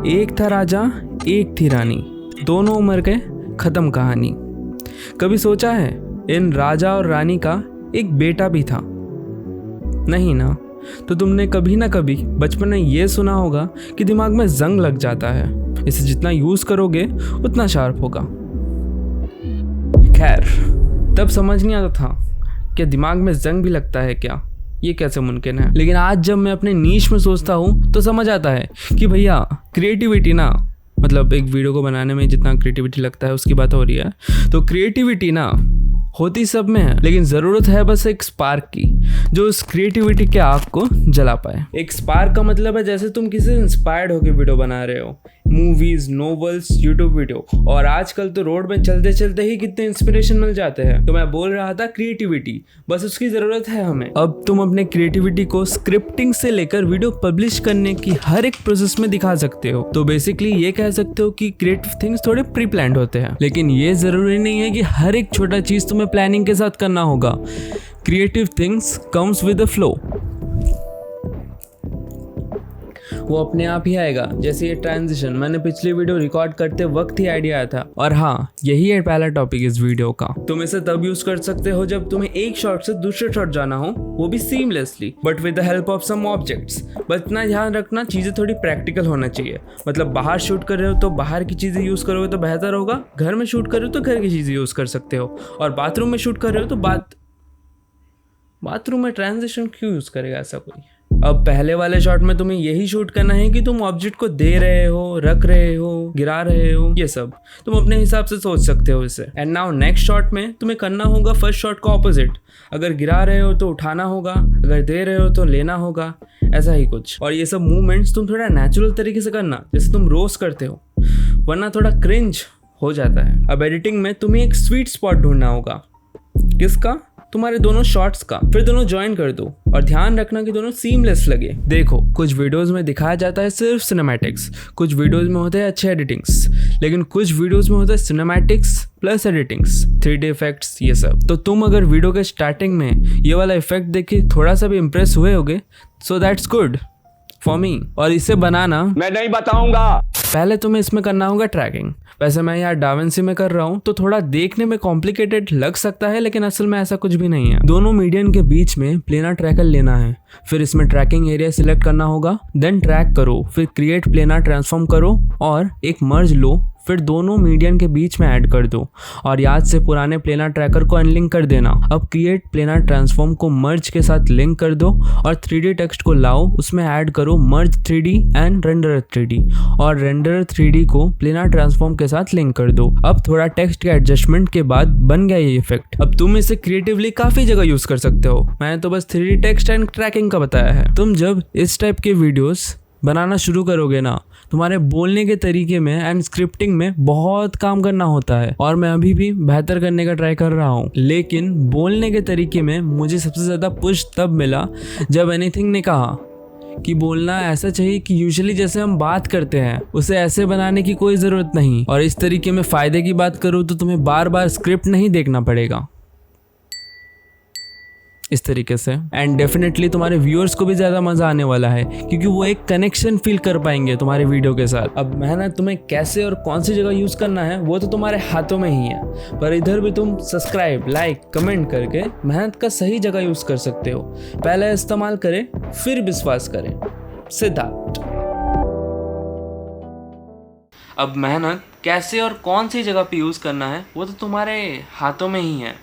एक था राजा, एक थी रानी, दोनों उम्र गए, खत्म कहानी। कभी सोचा है इन राजा और रानी का एक बेटा भी था? नहीं ना। तो तुमने कभी ना कभी बचपन में ये सुना होगा कि दिमाग में जंग लग जाता है, इसे जितना यूज करोगे उतना शार्प होगा। खैर, तब समझ नहीं आता था कि दिमाग में जंग भी लगता है क्या, ये कैसे मुमकिन है। लेकिन आज जब मैं अपने नीश में सोचता हूँ तो समझ आता है कि भैया क्रिएटिविटी ना, मतलब एक वीडियो को बनाने में जितना क्रिएटिविटी लगता है उसकी बात हो रही है, तो क्रिएटिविटी ना होती सब में है, लेकिन ज़रूरत है बस एक स्पार्क की जो उस क्रिएटिविटी के आग को जला पाए। एक स्पार्क का मतलब है जैसे तुम किसी से इंस्पायर्ड होकर वीडियो बना रहे हो, मूवीज, नोवेल्स, यूट्यूब वीडियो, और आजकल तो रोड में चलते चलते ही कितने इंस्पिरेशन मिल जाते हैं। तो मैं बोल रहा था क्रिएटिविटी, बस उसकी ज़रूरत है हमें। अब तुम अपने क्रिएटिविटी को स्क्रिप्टिंग से लेकर वीडियो पब्लिश करने की हर एक प्रोसेस में दिखा सकते हो। तो बेसिकली ये कह सकते हो कि क्रिएटिव थिंग्स थोड़े प्री प्लान्ड होते हैं, लेकिन ये ज़रूरी नहीं है कि हर एक छोटा चीज़ तुम्हें प्लानिंग के साथ करना होगा। Creative things comes with the flow, वो अपने आप ही आएगा। जैसे ये ट्रांजिशन मैंने पिछली वीडियो रिकॉर्ड करते वक्त ही आइडिया आया था। और हाँ, यही है पहला टॉपिक इस वीडियो का। तुम इसे तब यूज कर सकते हो जब तुम्हें एक शॉट से दूसरे शॉट जाना हो, वो भी seamlessly, but with the help of some objects. बस इतना ध्यान रखना, चीजें थोड़ी प्रैक्टिकल होना चाहिए। मतलब बाहर शूट कर रहे हो तो बाहर की चीजें यूज करोगे तो बेहतर होगा, घर में शूट कर रहे हो तो घर की चीजें यूज कर सकते हो, और बाथरूम में शूट कर रहे हो तो बाथरूम में ट्रांजिशन क्यों यूज करेगा ऐसा कोई। अब पहले वाले शॉट में तुम्हें यही शूट करना है कि तुम ऑब्जेक्ट को दे रहे हो, रख रहे हो, गिरा रहे हो, ये सब तुम अपने हिसाब से सोच सकते हो इसे। एंड नाउ नेक्स्ट शॉट में तुम्हें करना होगा फर्स्ट शॉट का ऑपोजिट। अगर गिरा रहे हो तो उठाना होगा, अगर दे रहे हो तो लेना होगा, ऐसा ही कुछ। और ये सब मूवमेंट्स तुम थोड़ा नेचुरल तरीके से करना, जैसे तुम रोज करते हो, वरना थोड़ा क्रिंज हो जाता है। अब एडिटिंग में तुम्हें एक स्वीट स्पॉट ढूंढना होगा। किसका? तुम्हारे दोनों शॉट्स का। फिर दोनों ज्वाइन कर दो और ध्यान रखना कि दोनों सीमलेस लगे। देखो, कुछ वीडियोस में दिखाया जाता है सिर्फ सिनेमैटिक्स, कुछ वीडियोस में होते हैं अच्छे एडिटिंग्स, लेकिन कुछ वीडियोस में होता है cinematics plus editings, 3D effects, ये सब। तो तुम अगर वीडियो के स्टार्टिंग में ये वाला इफेक्ट देख के थोड़ा सा भी इम्प्रेस हुए होगे, so that's good for me. और इसे बनाना मैं नहीं बताऊंगा। पहले तुम्हें इसमें करना होगा ट्रैकिंग। वैसे मैं यहाँ डाविंसी में कर रहा हूँ तो थोड़ा देखने में कॉम्प्लिकेटेड लग सकता है, लेकिन असल में ऐसा कुछ भी नहीं है। दोनों मीडियन के बीच में प्लेनर ट्रैकर लेना है, फिर इसमें ट्रैकिंग एरिया सिलेक्ट करना होगा, देन ट्रैक करो, फिर क्रिएट प्लेनर ट्रांसफॉर्म करो और एक मर्ज लो, फिर दोनों मीडियन के बीच में ऐड कर दो और याद से पुराने प्लेनर ट्रैकर को अनलिंक कर देना। अब क्रिएट प्लेनर ट्रांसफॉर्म को मर्ज के साथ लिंक कर दो और 3D टेक्स्ट को लाओ, उसमें ऐड करो मर्ज 3D एंड रेंडर 3D, और रेंडर 3D को प्लेनर ट्रांसफॉर्म के साथ लिंक कर दो। अब थोड़ा टेक्स्ट के एडजस्टमेंट के बाद बन गया ये इफेक्ट। अब तुम इसे क्रिएटिवली काफी जगह यूज कर सकते हो, मैंने तो बस 3D टेक्स्ट एंड ट्रैकिंग का बताया है। तुम जब इस टाइप के वीडियोस बनाना शुरू करोगे ना, तुम्हारे बोलने के तरीके में एंड स्क्रिप्टिंग में बहुत काम करना होता है, और मैं अभी भी बेहतर करने का ट्राई कर रहा हूँ। लेकिन बोलने के तरीके में मुझे सबसे ज़्यादा पुश तब मिला जब एनीथिंग ने कहा कि बोलना ऐसा चाहिए कि यूजुअली जैसे हम बात करते हैं उसे ऐसे बनाने की कोई ज़रूरत नहीं। और इस तरीके में फ़ायदे की बात करूँ तो तुम्हें बार बार स्क्रिप्ट नहीं देखना पड़ेगा इस तरीके से। एंड डेफिनेटली तुम्हारे व्यूअर्स को भी ज़्यादा मज़ा आने वाला है, क्योंकि वो एक कनेक्शन फील कर पाएंगे तुम्हारे वीडियो के साथ। अब मेहनत तुम्हें कैसे और कौन सी जगह यूज़ करना है वो तो तुम्हारे हाथों में ही है, पर इधर भी तुम सब्सक्राइब, लाइक, कमेंट करके मेहनत का सही जगह यूज़ कर सकते हो। पहले इस्तेमाल करें फिर विश्वास करें। सिद्धार्थ। अब मेहनत कैसे और कौन सी जगह पे यूज़ करना है वो तो तुम्हारे हाथों में ही है।